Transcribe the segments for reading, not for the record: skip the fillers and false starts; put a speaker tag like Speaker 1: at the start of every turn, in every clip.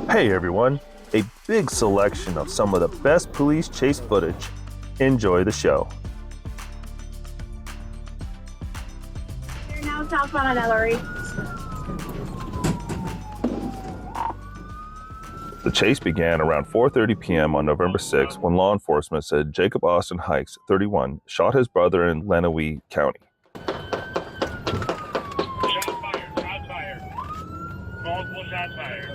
Speaker 1: Hey everyone, a big selection of some of the best police chase footage. Enjoy the show.
Speaker 2: You're now southbound on Ellery.
Speaker 1: The chase began around 4:30 p.m. on November 6 when law enforcement said Jacob Austin Hikes, 31, shot his brother in Lenawee County.
Speaker 3: Shots fired. Multiple shots fired.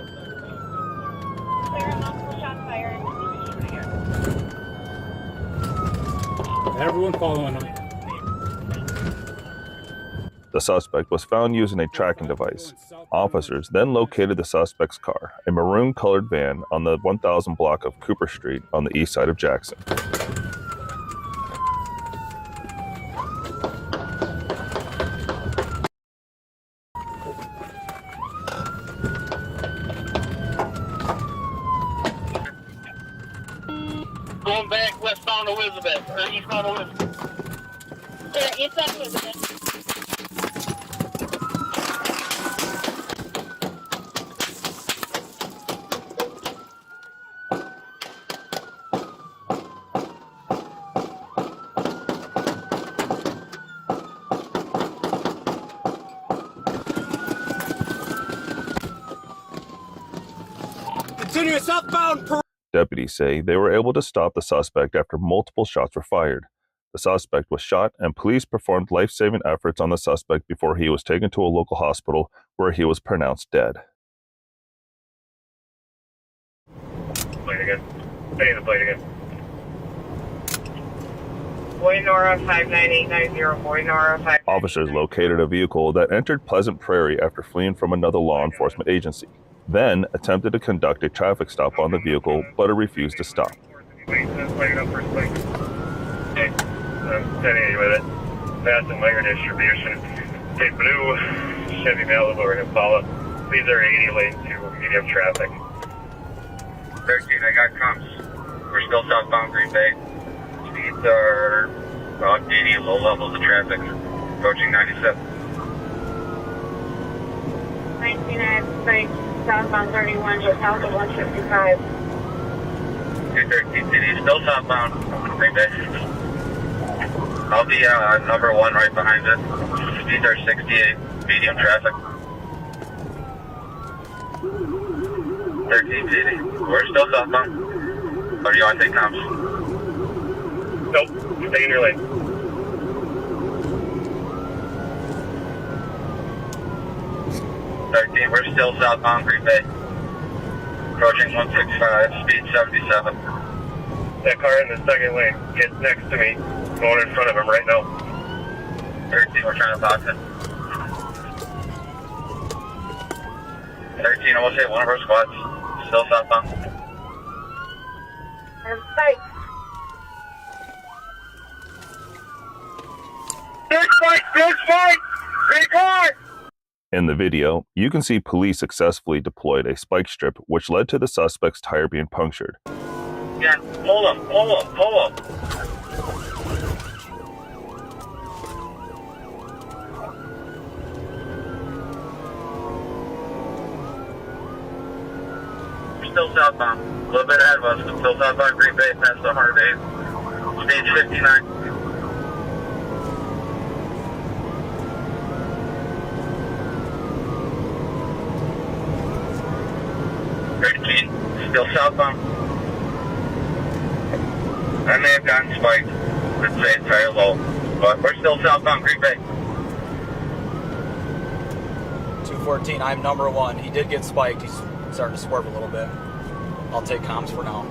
Speaker 2: There are multiple shots fired.
Speaker 4: Everyone following him.
Speaker 1: The suspect was found using a tracking device. Officers then located the suspect's car, a maroon-colored van, on the 1000 block of Cooper Street on the east side of Jackson.
Speaker 3: Going back westbound Elizabeth, or eastbound Elizabeth.
Speaker 2: Yeah, eastbound Elizabeth.
Speaker 4: Continue southbound.
Speaker 1: Deputies say they were able to stop the suspect after multiple shots were fired. The suspect was shot, and police performed life-saving efforts on the suspect before he was taken to a local hospital where he was pronounced dead.
Speaker 3: Plate again. Stay in the plate again.
Speaker 5: Boy Nora 59890, Boy Nora 5.
Speaker 1: Officers located a vehicle that entered Pleasant Prairie after fleeing from another law enforcement agency, then attempted to conduct a traffic stop on the vehicle, but it refused to stop.
Speaker 3: Wait, plate up first plate. Okay, I'm steady with it. Fast and Layer distribution. Okay, blue Chevy Malibu or Impala. These are 80 lane to medium traffic. 13, I got comps. We're still southbound Green Bay. Speeds are about 80, low levels of traffic. Approaching 97.
Speaker 2: 19, I have spiked southbound 31, just south of 155.
Speaker 3: 213 City, still southbound Green Bay. I'll be number one right behind it. Speeds are 68, medium traffic. 13 City, we're still southbound. Or do you want to take comps? Nope, stay in your lane. 13, we're still southbound Green Bay. Approaching 165, speed 77. That car in the second lane, get next to me. Going in front of him right now. 13, we're trying to box it. 13, almost hit one of our squads. Still southbound.
Speaker 2: I have spiked.
Speaker 3: Big fight! Green car!
Speaker 1: In the video, you can see police successfully deployed a spike strip which led to the suspect's tire being punctured.
Speaker 3: Yeah, pull him. We're still southbound. A little bit ahead of us. We're still southbound Green Bay past the 108. Stage 59. Still southbound. I may have gotten spiked. Let's say it's very low. But we're still southbound Green Bay.
Speaker 6: 214, I'm number one. He did get spiked. He's starting to swerve a little bit. I'll take comms for now.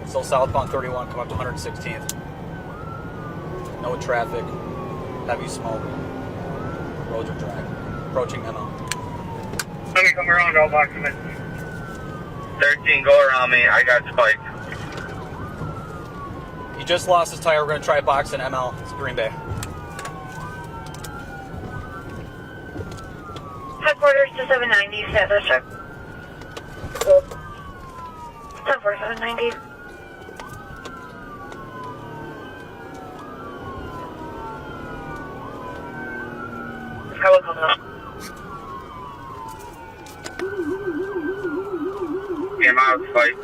Speaker 6: Still southbound 31, come up to 116th. No traffic. Heavy smoke. Roads are dry. Approaching ML.
Speaker 3: Let me come around, I'll box him in. 13, go around me. I got spiked.
Speaker 6: He just lost his tire. We're going to try boxing ML. It's Green Bay.
Speaker 2: Headquarters to 790, status check. 74790.
Speaker 5: Helicopter.
Speaker 3: came out of the fight.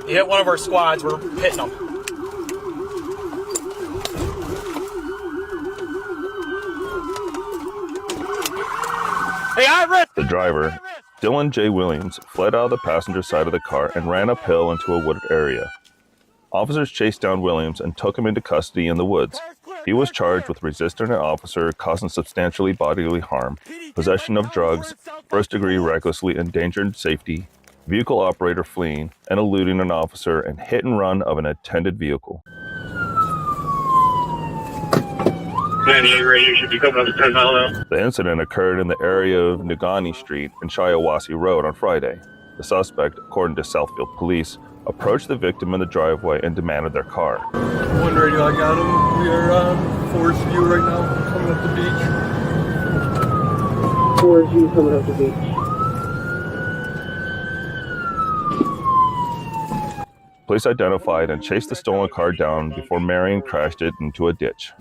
Speaker 6: He hit one of our squads. We're hitting him. Hey,
Speaker 1: the driver, Dylan J. Williams, fled out of the passenger side of the car and ran uphill into a wooded area. Officers chased down Williams and took him into custody in the woods. He was charged with resisting an officer, causing substantially bodily harm, possession of drugs, first-degree recklessly endangering safety, vehicle operator fleeing and eluding an officer, and hit and run of an attended vehicle.
Speaker 3: 98 radio should be coming up to 10 mile now.
Speaker 1: The incident occurred in the area of Nugani Street and Shiawassee Road on Friday. The suspect, according to Southfield Police, approached the victim in the driveway and demanded their car.
Speaker 4: 1 radio, I got him. We are on Forest View right now, coming up the beach.
Speaker 7: Forest View coming up the beach.
Speaker 1: Police identified and chased the stolen car down before Marion crashed it into a ditch.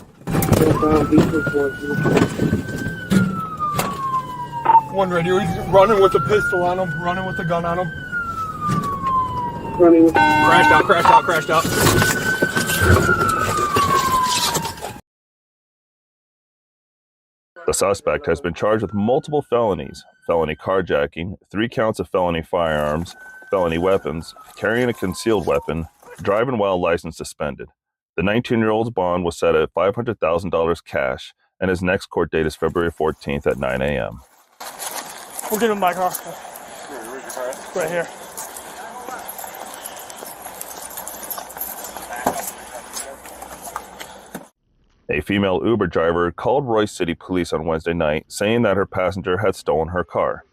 Speaker 4: 1 radio, he's running with a pistol on him, running with a gun on him.
Speaker 7: Running with
Speaker 6: Crashed out.
Speaker 1: The suspect has been charged with multiple felonies: felony carjacking, 3 counts of felony firearms, felony weapons, carrying a concealed weapon, driving while license suspended. The 19-year-old's bond was set at $500,000 cash, and his next court date is February 14th at 9 a.m.
Speaker 4: We'll get him my car.
Speaker 3: Where's your car?
Speaker 4: Right here.
Speaker 1: A female Uber driver called Royce City Police on Wednesday night, saying that her passenger had stolen her car.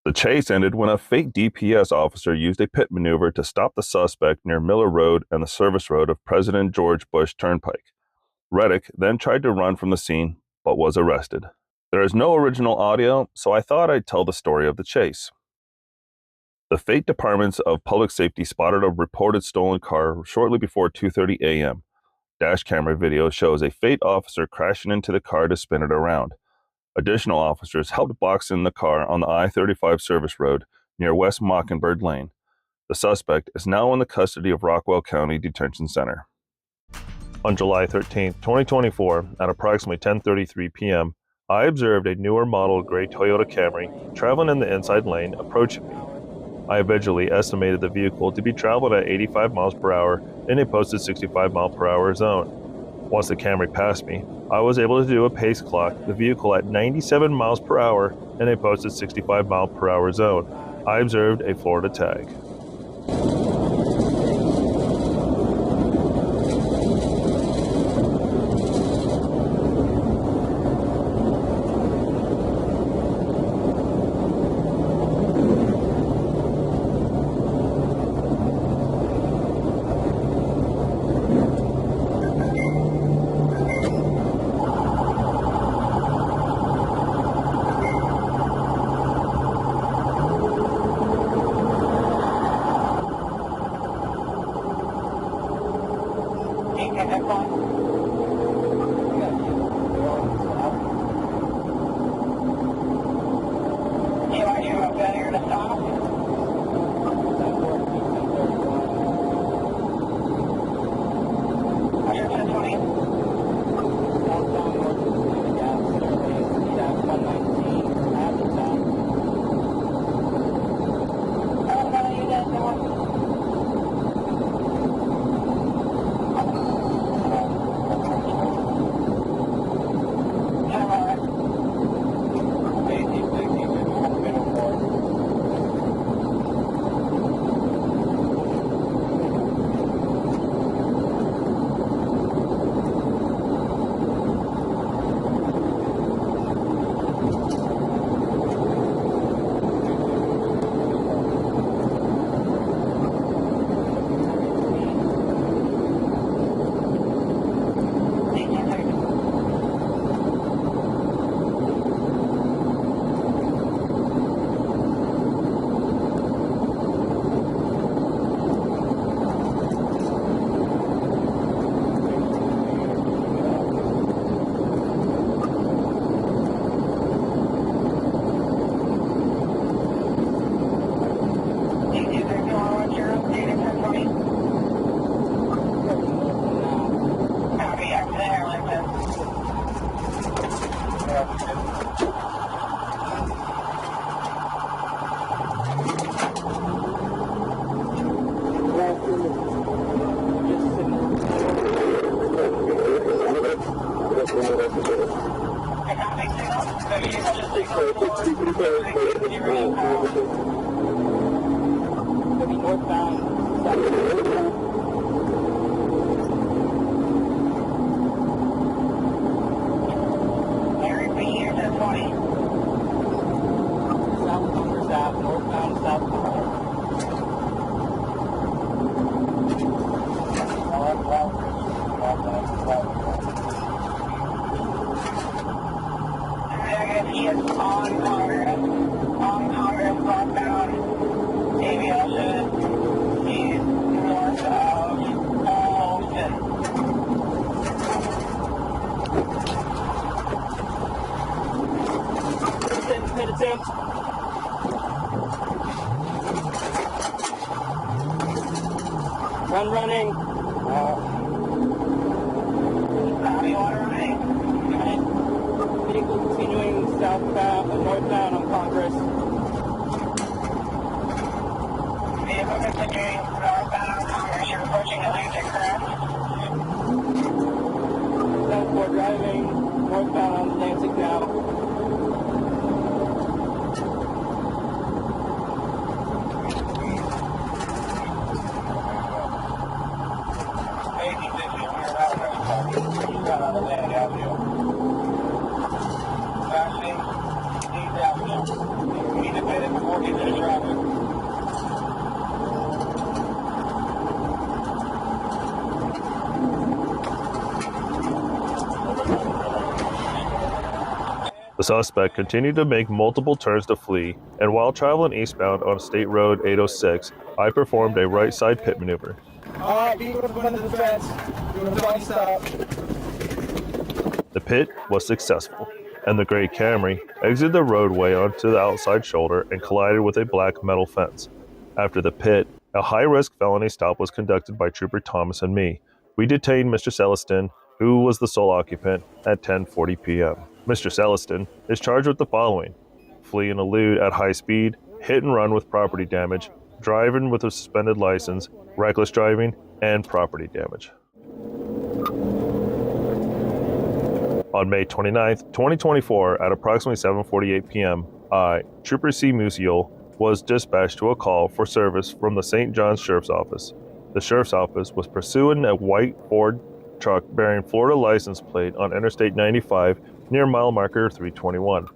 Speaker 1: The chase ended when a fake DPS officer used a pit maneuver to stop the suspect near Miller Road and the service road of President George Bush Turnpike. Reddick then tried to run from the scene, but was arrested. There is no original audio, so I thought I'd tell the story of the chase. The Fate Departments of Public Safety spotted a reported stolen car shortly before 2:30 a.m. Dash camera video shows a Fate officer crashing into the car to spin it around. Additional officers helped box in the car on the I-35 service road near West Mockingbird Lane. The suspect is now in the custody of Rockwell County Detention Center. On July 13, 2024, at approximately 10:33 p.m., I observed a newer model gray Toyota Camry traveling in the inside lane approaching me. I visually estimated the vehicle to be traveling at 85 miles per hour in a posted 65 mile per hour zone. Once the Camry passed me, I was able to do a pace clock the vehicle at 97 miles per hour in a posted 65 mile per hour zone. I observed a Florida tag.
Speaker 8: Running. Vehicle continuing southbound, northbound on Congress.
Speaker 2: Vehicle continuing northbound on Congress. You're approaching Atlantic, correct?
Speaker 8: Southbound driving, northbound on Atlantic now.
Speaker 1: The suspect continued to make multiple turns to flee, and while traveling eastbound on State Road 806, I performed a right side pit maneuver. The pit was successful, and the gray Camry exited the roadway onto the outside shoulder and collided with a black metal fence. After the pit, a high-risk felony stop was conducted by Trooper Thomas and me. We detained Mr. Celestin, who was the sole occupant, at 10:40 p.m. Mr. Celestin is charged with the following: flee and elude at high speed, hit and run with property damage, driving with a suspended license, reckless driving, and property damage. On May 29, 2024, at approximately 7:48 p.m., I, Trooper C. Musial, was dispatched to a call for service from the St. John's Sheriff's Office. The Sheriff's Office was pursuing a white Ford truck bearing Florida license plate on Interstate 95 near mile marker 321.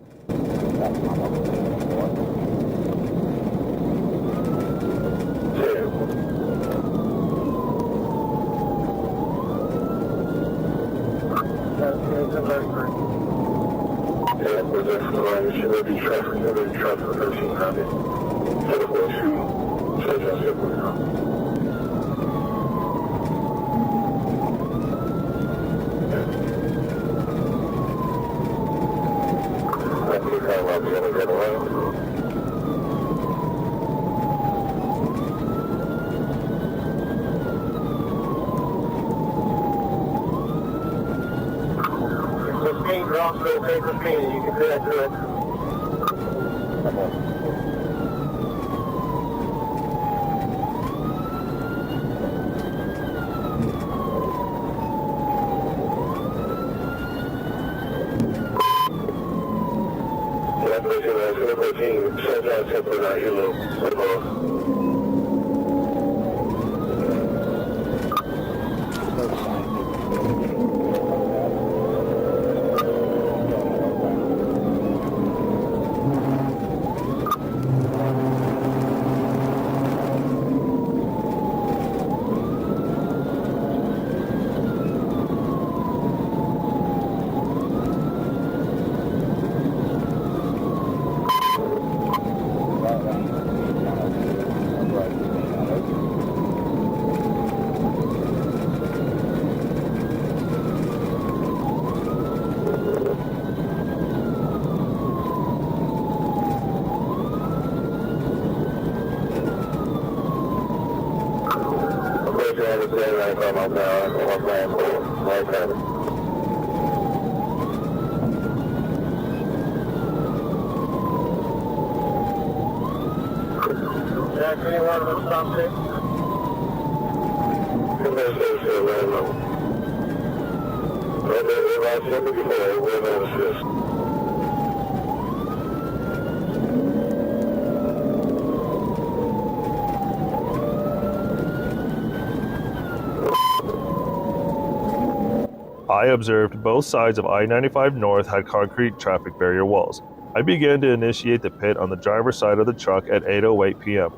Speaker 1: I observed both sides of I-95 North had concrete traffic barrier walls. I began to initiate the pit on the driver's side of the truck at 8:08 p.m.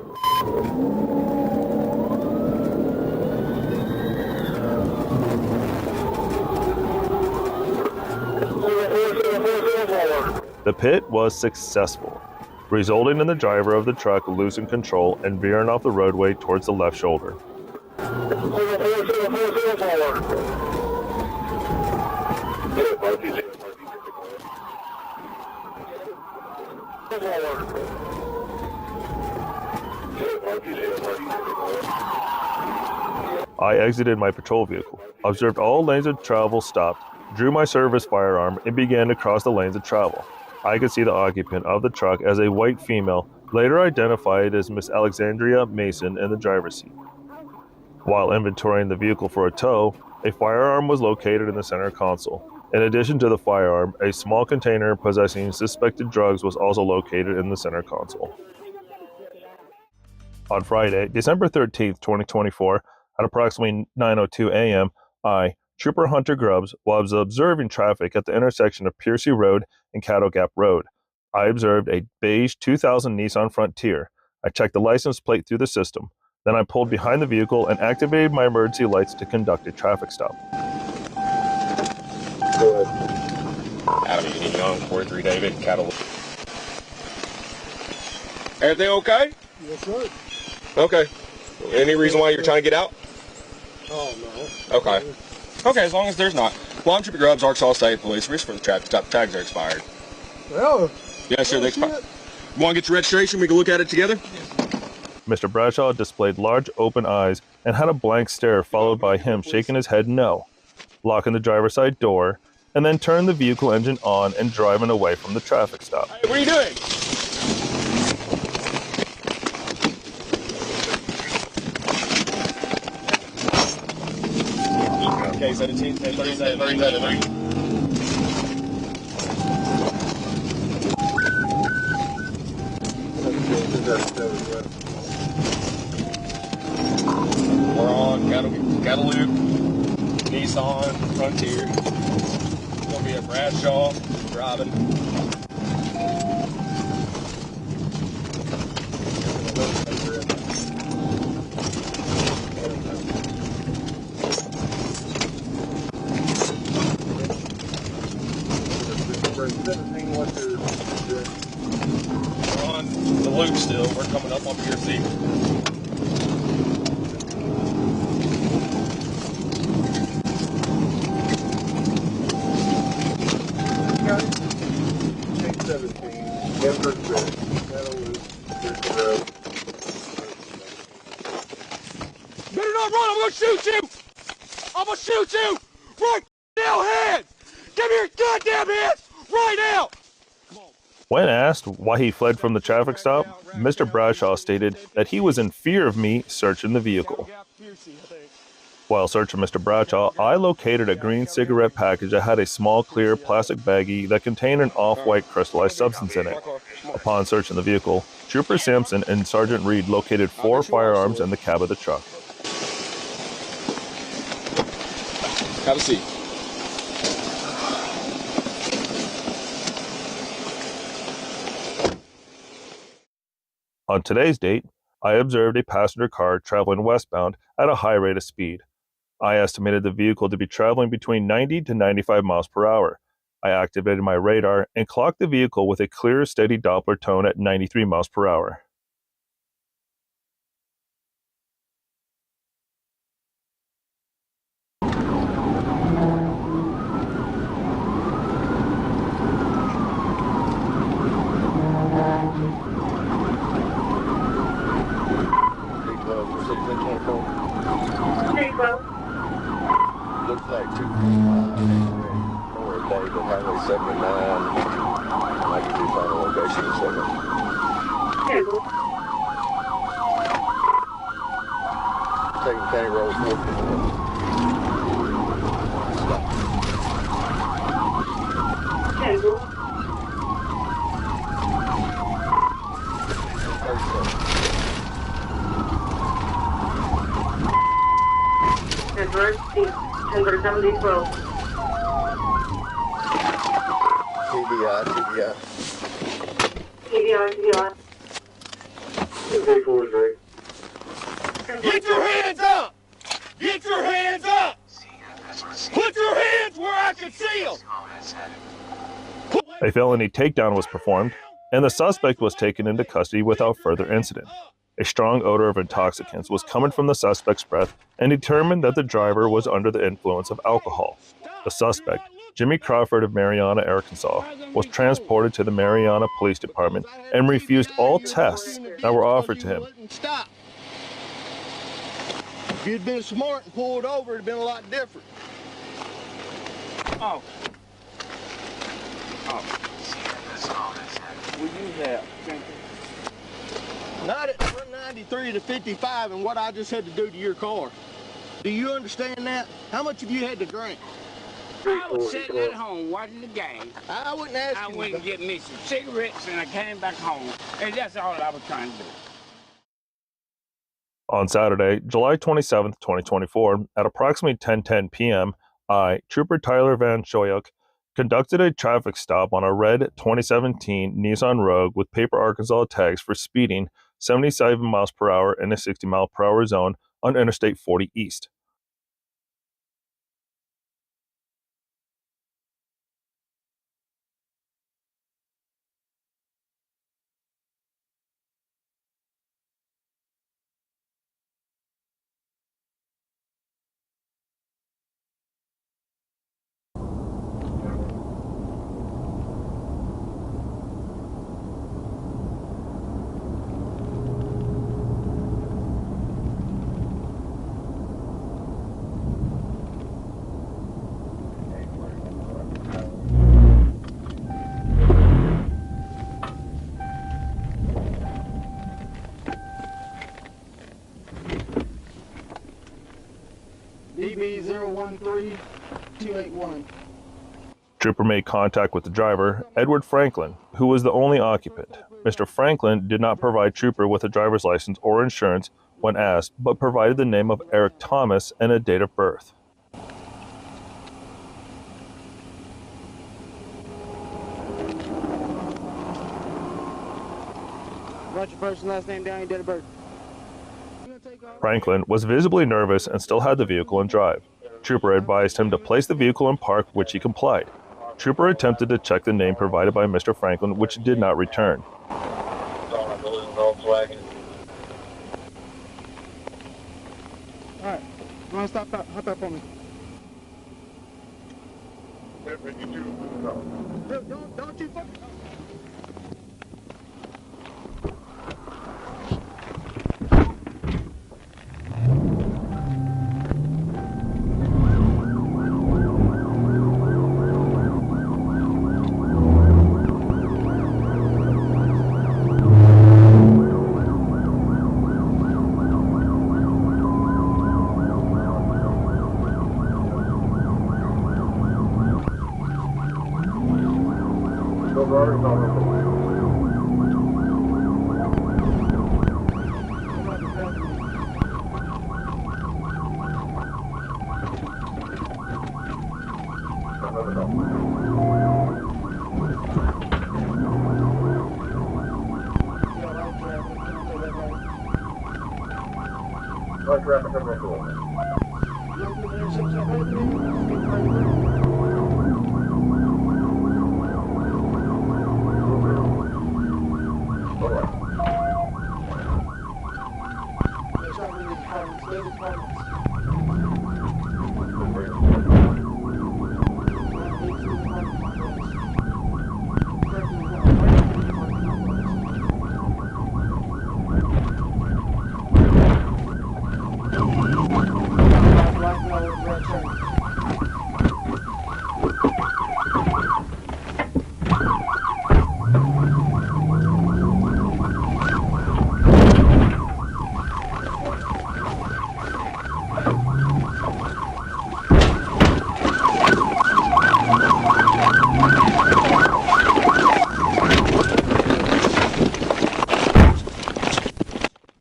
Speaker 1: The pit was successful, resulting in the driver of the truck losing control and veering off the roadway towards the left shoulder. I exited my patrol vehicle, observed all lanes of travel stopped, drew my service firearm, and began to cross the lanes of travel. I could see the occupant of the truck as a white female, later identified as Miss Alexandria Mason, in the driver's seat. While inventorying the vehicle for a tow, a firearm was located in the center console. In addition to the firearm, a small container possessing suspected drugs was also located in the center console. On Friday, December 13th, 2024, at approximately 9:02 a.m., I, Trooper Hunter Grubbs, was observing traffic at the intersection of Piercy Road and Cattle Gap Road. I observed a beige 2000 Nissan Frontier. I checked the license plate through the system. Then I pulled behind the vehicle and activated my emergency lights to conduct a traffic stop.
Speaker 9: Go ahead. Adam Union Young, 43 David, Cattle. Everything okay?
Speaker 4: Yes, sir.
Speaker 9: Okay. Any reason why you're trying to get out?
Speaker 4: Oh, no.
Speaker 9: Okay. Okay, as long as there's not. Well, I'm Trooper Grubbs, Arkansas State Police. Risk for the traffic stop. Tags are expired.
Speaker 4: Well,
Speaker 9: Yeah, sure, they expired. You want to get your registration? We can look at it together?
Speaker 1: Mr. Bradshaw displayed large open eyes and had a blank stare, followed by him shaking his head no, locking the driver's side door, and then turned the vehicle engine on and driving away from the traffic stop.
Speaker 9: Hey, what are you doing? Okay, 17, 37, 37. We're on Cattle Loop, Nissan, Frontier. It's gonna be a Bradshaw driving. We're on the loop still. We're coming up on Piercy. Better not run, I'm gonna shoot you! I'm gonna shoot you! Right now, hands! Give me your goddamn hands! Right now!
Speaker 1: When asked why he fled from the traffic stop, Mr. Bradshaw stated that he was in fear of me searching the vehicle. While searching Mr. Bradshaw, I located a green cigarette package that had a small clear plastic baggie that contained an off-white crystallized substance in it. Upon searching the vehicle, Trooper Sampson and Sergeant Reed located 4 firearms in the cab of the truck.
Speaker 9: Have a seat.
Speaker 1: On today's date, I observed a passenger car traveling westbound at a high rate of speed. I estimated the vehicle to be traveling between 90 to 95 miles per hour. I activated my radar and clocked the vehicle with a clear, steady Doppler tone at 93 miles per hour.
Speaker 9: Looks like 2 or David Highway 79. I can do final location in a second. Taking County Road 4.
Speaker 2: Adverse 10 70 12.
Speaker 8: TBI.
Speaker 2: TDR.
Speaker 9: Get your hands up! Get your hands up! Put your hands where I can see them!
Speaker 1: A felony takedown was performed, and the suspect was taken into custody without further incident. A strong odor of intoxicants was coming from the suspect's breath and determined that the driver was under the influence of alcohol. The suspect, Jimmy Crawford of Marianna, Arkansas, was transported to the Marianna Police Department and refused all tests that were offered to him.
Speaker 8: Stop. If you'd been smart and pulled over, it'd been a lot different.
Speaker 9: Oh. Will you have?
Speaker 8: Not at 193 to 55 and what I just had to do to your car. Do you understand that? How much have you had to drink?
Speaker 10: I was sitting at home watching the game.
Speaker 8: I wouldn't ask
Speaker 10: I
Speaker 8: you.
Speaker 10: went and get me some cigarettes and I came back home. And that's all I was trying to do.
Speaker 1: On Saturday, July 27, 2024, at approximately 10:10 p.m., Trooper Tyler Van Schoyuk, conducted a traffic stop on a red 2017 Nissan Rogue with paper Arkansas tags for speeding 77 miles per hour in a 60 mile per hour zone on Interstate 40 East.
Speaker 8: DB 013281.
Speaker 1: Trooper made contact with the driver, Edward Franklin, who was the only occupant. Mr. Franklin did not provide Trooper with a driver's license or insurance when asked, but provided the name of Eric Thomas and a date of birth.
Speaker 8: Write your first and last name down, your date of birth.
Speaker 1: Franklin was visibly nervous and still had the vehicle in drive. Trooper advised him to place the vehicle in park, which he complied. Trooper attempted to check the name provided by Mr. Franklin, which did not return.
Speaker 8: Alright, you want to hop out for me? Don't you fucking...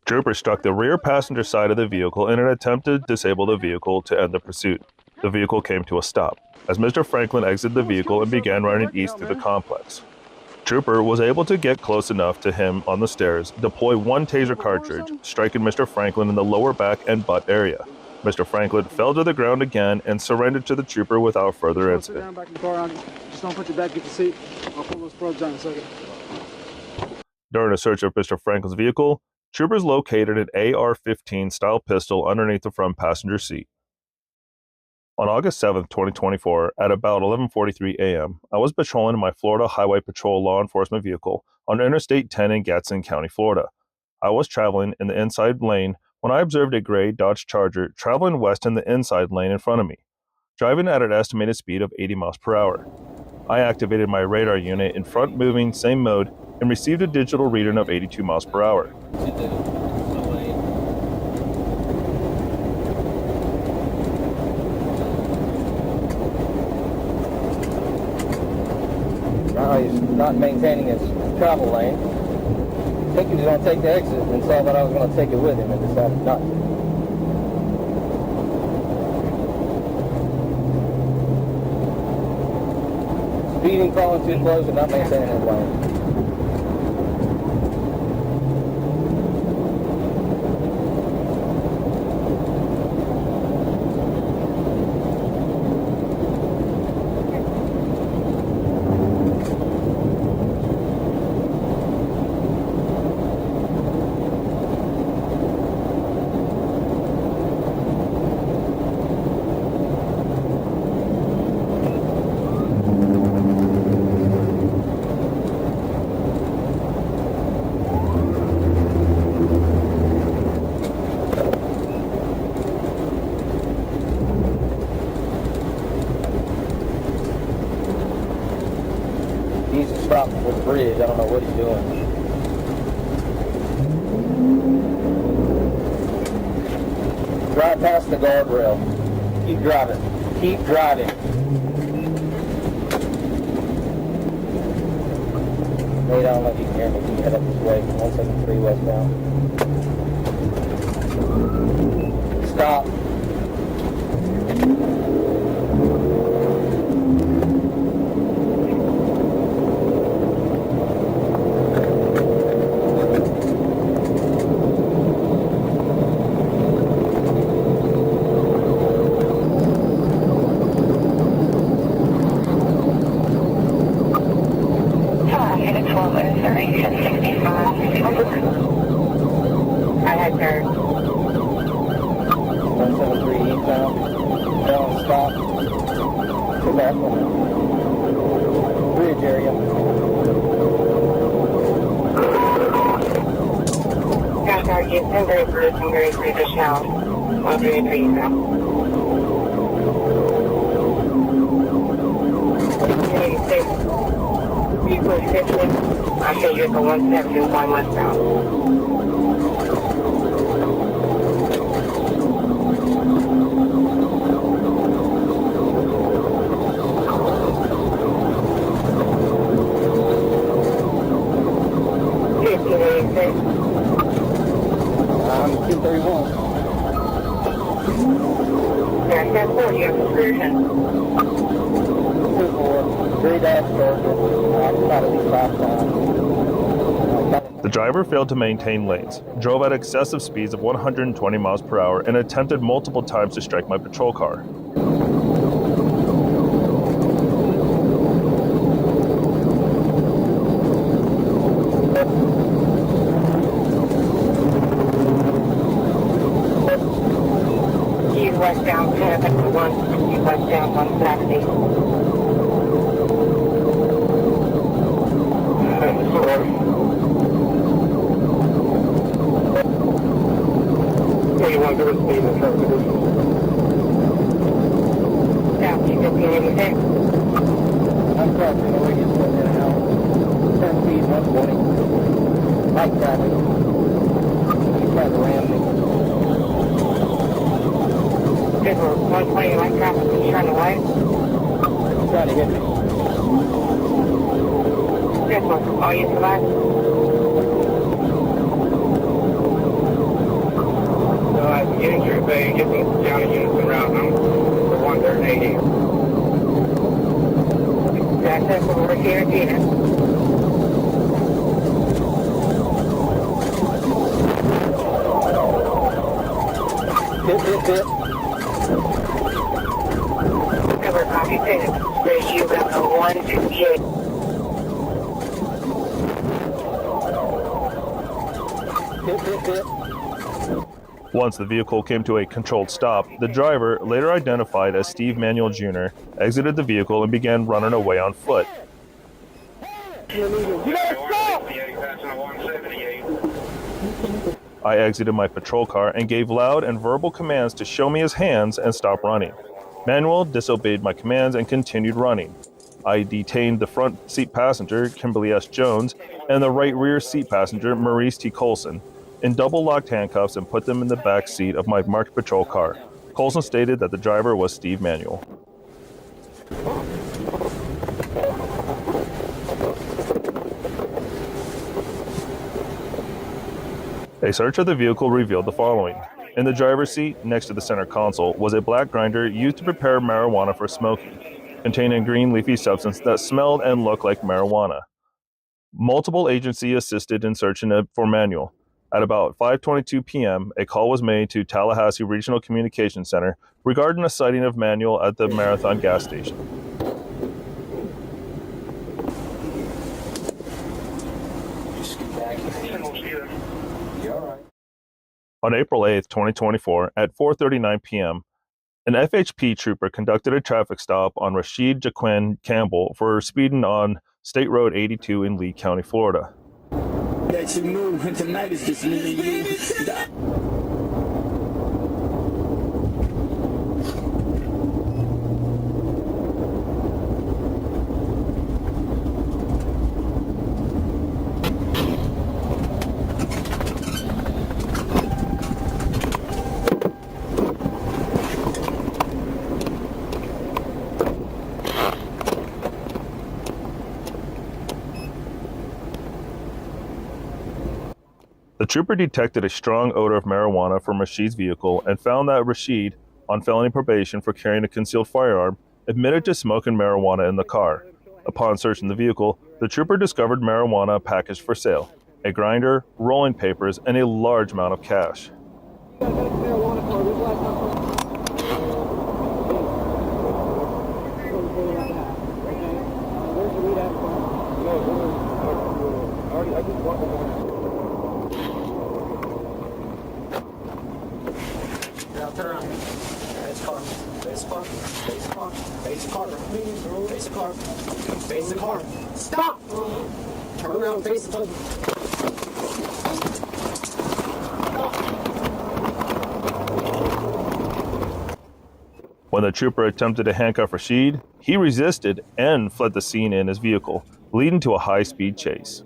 Speaker 1: Trooper struck the rear passenger side of the vehicle in an attempt to disable the vehicle to end the pursuit. The vehicle came to a stop. as Mr. Franklin exited the vehicle and began running east through the complex. Trooper was able to get close enough to him on the stairs, deploy one taser cartridge, striking Mr. Franklin in the lower back and butt area. Mr. Franklin fell to the ground again and surrendered to the trooper without further incident.
Speaker 9: Just don't put your back against the seat. I'll pull those probes down in a second.
Speaker 1: During a search of Mr. Franklin's vehicle, troopers located an AR-15 style pistol underneath the front passenger seat. On August 7, 2024, at about 11:43 a.m., I was patrolling my Florida Highway Patrol law enforcement vehicle on Interstate 10 in Gadsden County, Florida. I was traveling in the inside lane when I observed a gray Dodge Charger traveling west in the inside lane in front of me, driving at an estimated speed of 80 miles per hour. I activated my radar unit in front moving, same mode, and received a digital reading of 82 miles per hour.
Speaker 11: Now he's not maintaining his travel lane. I think he was going to take the exit and saw that I was going to take it with him and decided not to. Speeding, crawling too close, and not maintaining his lane. He's stopped before the bridge. I don't know what he's doing. Drive past the guardrail. Keep driving. Keep driving. Wait, I don't know if you can hear me. Can you head up this way? 173 westbound. Stop.
Speaker 2: I had heard.
Speaker 11: 173 eastbound. Down, stop. Go back one. Bridge area.
Speaker 2: After you send very close and very clear to shell. 133 eastbound. 86. Vehicle 50. I show you the 171 westbound.
Speaker 11: I'm 231.
Speaker 2: Yeah, 10-4, you have excursion.
Speaker 11: 2-4. 3 dash Charger. About at least 5 times.
Speaker 1: The driver failed to maintain lanes, drove at excessive speeds of 120 miles per hour, and attempted multiple times to strike my patrol car.
Speaker 2: He's westbound 10 at 1. He's westbound 170.
Speaker 8: What do you want to do with speed in terms of distance?
Speaker 2: Down to 1586.
Speaker 11: I'm crossing the radius in an hour. 10 speed, 120. Light traffic. He's trying to ram me.
Speaker 2: Good for 120 light traffic. He's trying to light.
Speaker 11: He's trying to hit me.
Speaker 2: Good for all you survive.
Speaker 3: Units are bay, get these down units around them for 180.
Speaker 2: That's over here, yeah. Number copy, you got a 128.
Speaker 1: Once the vehicle came to a controlled stop, the driver, later identified as Steve Manuel Jr., exited the vehicle and began running away on foot. I exited my patrol car and gave loud and verbal commands to show me his hands and stop running. Manuel disobeyed my commands and continued running. I detained the front seat passenger, Kimberly S. Jones, and the right rear seat passenger, Maurice T. Colson, in double-locked handcuffs and put them in the back seat of my marked patrol car. Colson stated that the driver was Steve Manuel. A search of the vehicle revealed the following. In the driver's seat, next to the center console, was a black grinder used to prepare marijuana for smoking, containing a green leafy substance that smelled and looked like marijuana. Multiple agencies assisted in searching it for Manuel. At about 5:22 p.m., a call was made to Tallahassee Regional Communications Center regarding a sighting of Manuel at the Marathon gas station. On April 8, 2024, at 4:39 p.m., an FHP trooper conducted a traffic stop on Rashid Jaquan Campbell for speeding on State Road 82 in Lee County, Florida.
Speaker 10: That you move, and tonight is just me and you.
Speaker 1: The trooper detected a strong odor of marijuana from Rashid's vehicle and found that Rashid, on felony probation for carrying a concealed firearm, admitted to smoking marijuana in the car. Upon searching the vehicle, the trooper discovered marijuana packaged for sale, a grinder, rolling papers, and a large amount of cash.
Speaker 6: Turn around. Face car. Face car. Face car. Face the car. Face the car. Face the car. Stop! Turn around. Face the car.
Speaker 1: When the trooper attempted to handcuff Rashid, he resisted and fled the scene in his vehicle, leading to a high-speed chase.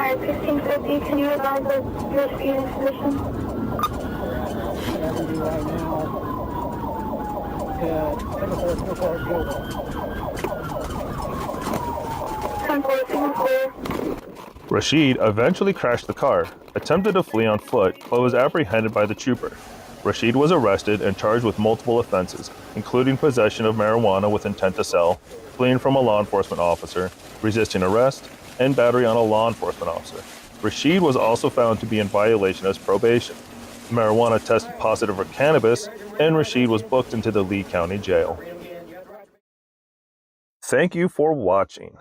Speaker 2: Hi, 1550, can you advise us your speed and position?
Speaker 11: 70 right now.
Speaker 2: 10-4,
Speaker 1: Rashid eventually crashed the car, attempted to flee on foot, but was apprehended by the trooper. Rashid was arrested and charged with multiple offenses, including possession of marijuana with intent to sell, fleeing from a law enforcement officer, resisting arrest, and battery on a law enforcement officer. Rashid was also found to be in violation of his probation. Marijuana tested positive for cannabis, and Rashid was booked into the Lee County Jail. Thank you for watching.